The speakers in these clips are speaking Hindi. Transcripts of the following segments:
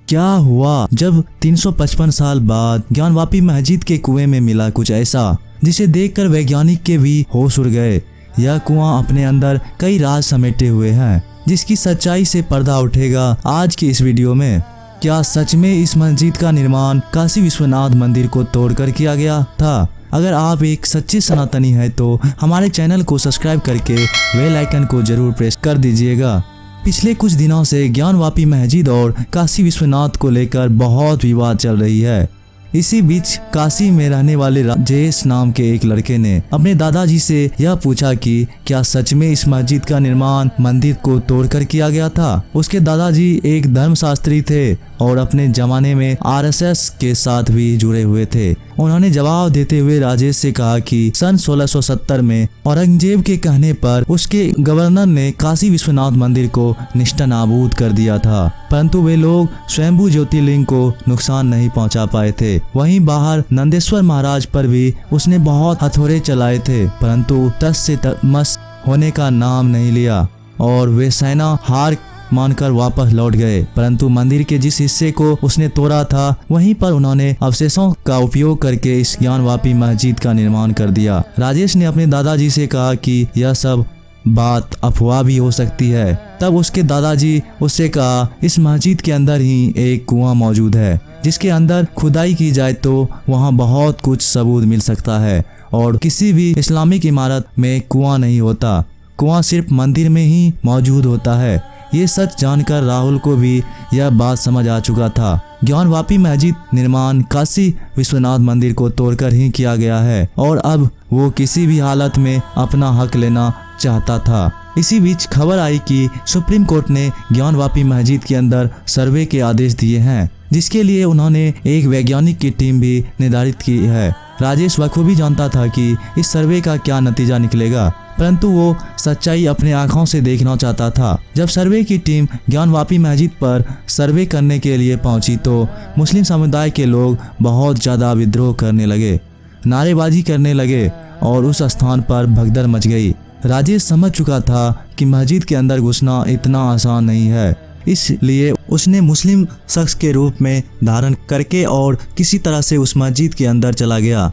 क्या हुआ जब 355 साल बाद ज्ञानवापी मस्जिद के कुएं में मिला कुछ ऐसा जिसे देखकर वैज्ञानिक के भी होश उड़ गए। यह कुआं अपने अंदर कई राज समेटे हुए हैं, जिसकी सच्चाई से पर्दा उठेगा आज की इस वीडियो में। क्या सच में इस मस्जिद का निर्माण काशी विश्वनाथ मंदिर को तोड़कर किया गया था? अगर आप एक सच्चे सनातनी हैं तो हमारे चैनल को सब्सक्राइब करके बेल आइकन को जरूर प्रेस कर दीजिएगा। पिछले कुछ दिनों से ज्ञानवापी मस्जिद और काशी विश्वनाथ को लेकर बहुत विवाद चल रही है। इसी बीच काशी में रहने वाले राजेश नाम के एक लड़के ने अपने दादाजी से यह पूछा कि क्या सच में इस मस्जिद का निर्माण मंदिर को तोड़कर किया गया था। उसके दादाजी एक धर्मशास्त्री थे और अपने जमाने में आरएसएस के साथ भी जुड़े हुए थे। उन्होंने जवाब देते हुए राजेश से कहा कि सन 1670 में औरंगजेब के कहने पर उसके गवर्नर ने काशी विश्वनाथ मंदिर को निष्ठानाबूद कर दिया था, परंतु वे लोग स्वयंभू ज्योतिर्लिंग को नुकसान नहीं पहुंचा पाए थे। वहीं बाहर नंदेश्वर महाराज पर भी उसने बहुत हथौड़े चलाए थे, परंतु तस से मस होने का नाम नहीं लिया और वे सेना हार मानकर वापस लौट गए। परंतु मंदिर के जिस हिस्से को उसने तोड़ा था वहीं पर उन्होंने अवशेषों का उपयोग करके इस ज्ञानवापी मस्जिद का निर्माण कर दिया। राजेश ने अपने दादाजी से कहा कि यह सब बात अफवाह भी हो सकती है। तब उसके दादाजी उससे कहा, इस मस्जिद के अंदर ही एक कुआं मौजूद है, जिसके अंदर खुदाई की जाए तो वहां बहुत कुछ सबूत मिल सकता है और किसी भी इस्लामिक इमारत में कुआं नहीं होता, कुआं सिर्फ मंदिर में ही मौजूद होता है। ये सच जानकर राहुल को भी यह बात समझ आ चुका था। ज्ञानवापी मस्जिद निर्माण काशी विश्वनाथ मंदिर को तोड़कर ही किया गया है और अब वो किसी भी हालत में अपना हक लेना चाहता था। इसी बीच खबर आई कि सुप्रीम कोर्ट ने ज्ञानवापी मस्जिद के अंदर सर्वे के आदेश दिए हैं, जिसके लिए उन्होंने एक वैज्ञानिक की टीम भी निर्धारित की है। राजेश बखूबी जानता था कि इस सर्वे का क्या नतीजा निकलेगा, परंतु वो सच्चाई अपने आंखों से देखना चाहता था। जब सर्वे की टीम ज्ञानवापी मस्जिद पर सर्वे करने के लिए पहुंची तो मुस्लिम समुदाय के लोग बहुत ज़्यादा विद्रोह करने लगे, नारेबाजी करने लगे और उस स्थान पर भगदड़ मच गई। राजेश समझ चुका था कि मस्जिद के अंदर घुसना इतना आसान नहीं है, इसलिए उसने मुस्लिम शख्स के रूप में धारण करके और किसी तरह से उस मस्जिद के अंदर चला गया।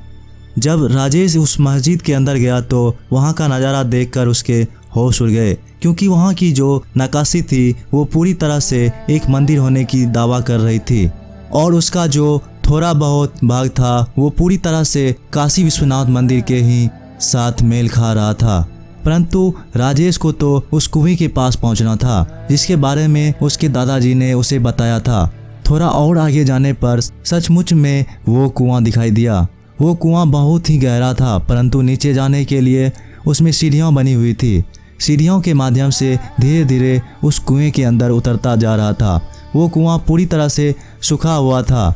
जब राजेश उस मस्जिद के अंदर गया तो वहाँ का नज़ारा देखकर उसके होश उड़ गए, क्योंकि वहाँ की जो नक्काशी थी वो पूरी तरह से एक मंदिर होने की दावा कर रही थी और उसका जो थोड़ा बहुत भाग था वो पूरी तरह से काशी विश्वनाथ मंदिर के ही साथ मेल खा रहा था। परंतु राजेश को तो उस कुएं के पास पहुंचना था, जिसके बारे में उसके दादाजी ने उसे बताया था। थोड़ा और आगे जाने पर सचमुच में वो कुआं दिखाई दिया। वो कुआं बहुत ही गहरा था, परंतु नीचे जाने के लिए उसमें सीढ़ियां बनी हुई थी। सीढ़ियों के माध्यम से धीरे धीरे उस कुएं के अंदर उतरता जा रहा था। वो कुआं पूरी तरह से सूखा हुआ था।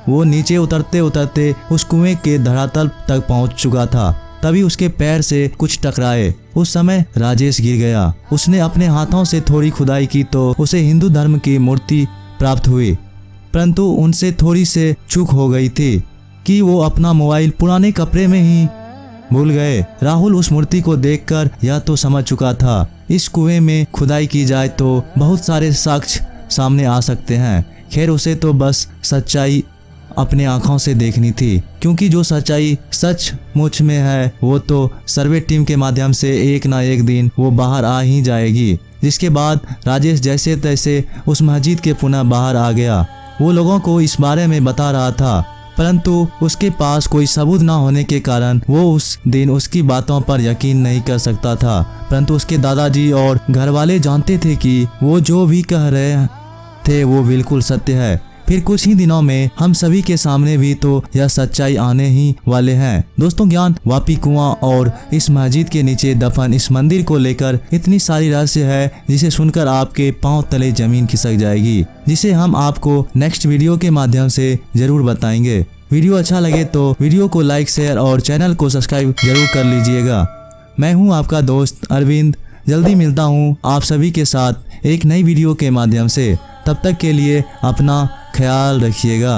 वो नीचे उतरते उतरते उस कुएं के धरातल तक पहुंच चुका था। तभी उसके पैर से कुछ टकराए। उस समय राजेश गिर गया। उसने अपने हाथों से थोड़ी खुदाई की तो उसे हिंदू धर्म की मूर्ति प्राप्त हुई, परंतु उनसे थोड़ी से चूक हो गई थी कि वो अपना मोबाइल पुराने कपड़े में ही भूल गए। राहुल उस मूर्ति को देखकर यह तो समझ चुका था, इस कुएं में खुदाई की जाए तो बहुत सारे साक्ष्य सामने आ सकते हैं। खैर, उसे तो बस सच्चाई अपने आंखों से देखनी थी, क्योंकि जो सच्चाई सचमुच में है वो तो सर्वे टीम के माध्यम से एक ना एक दिन वो बाहर आ ही जाएगी। जिसके बाद राजेश जैसे तैसे उस मस्जिद के पुनः बाहर आ गया। वो लोगों को इस बारे में बता रहा था, परंतु उसके पास कोई सबूत ना होने के कारण वो उस दिन उसकी बातों पर यकीन नहीं कर सकता था। परंतु उसके दादाजी और घर वाले जानते थे कि वो जो भी कह रहे थे वो बिल्कुल सत्य है। फिर कुछ ही दिनों में हम सभी के सामने भी तो यह सच्चाई आने ही वाले हैं। दोस्तों, ज्ञानवापी कुआं और इस मस्जिद के नीचे दफन इस मंदिर को लेकर इतनी सारी रहस्य है, जिसे सुनकर आपके पांव तले जमीन खिसक जाएगी, जिसे हम आपको नेक्स्ट वीडियो के माध्यम से जरूर बताएंगे। वीडियो अच्छा लगे तो वीडियो को लाइक, शेयर और चैनल को सब्सक्राइब जरूर कर लीजिएगा। मैं हूँ आपका दोस्त अरविंद। जल्दी मिलता हूँ आप सभी के साथ एक नई वीडियो के माध्यम से। तब तक के लिए अपना ख्याल रखिएगा।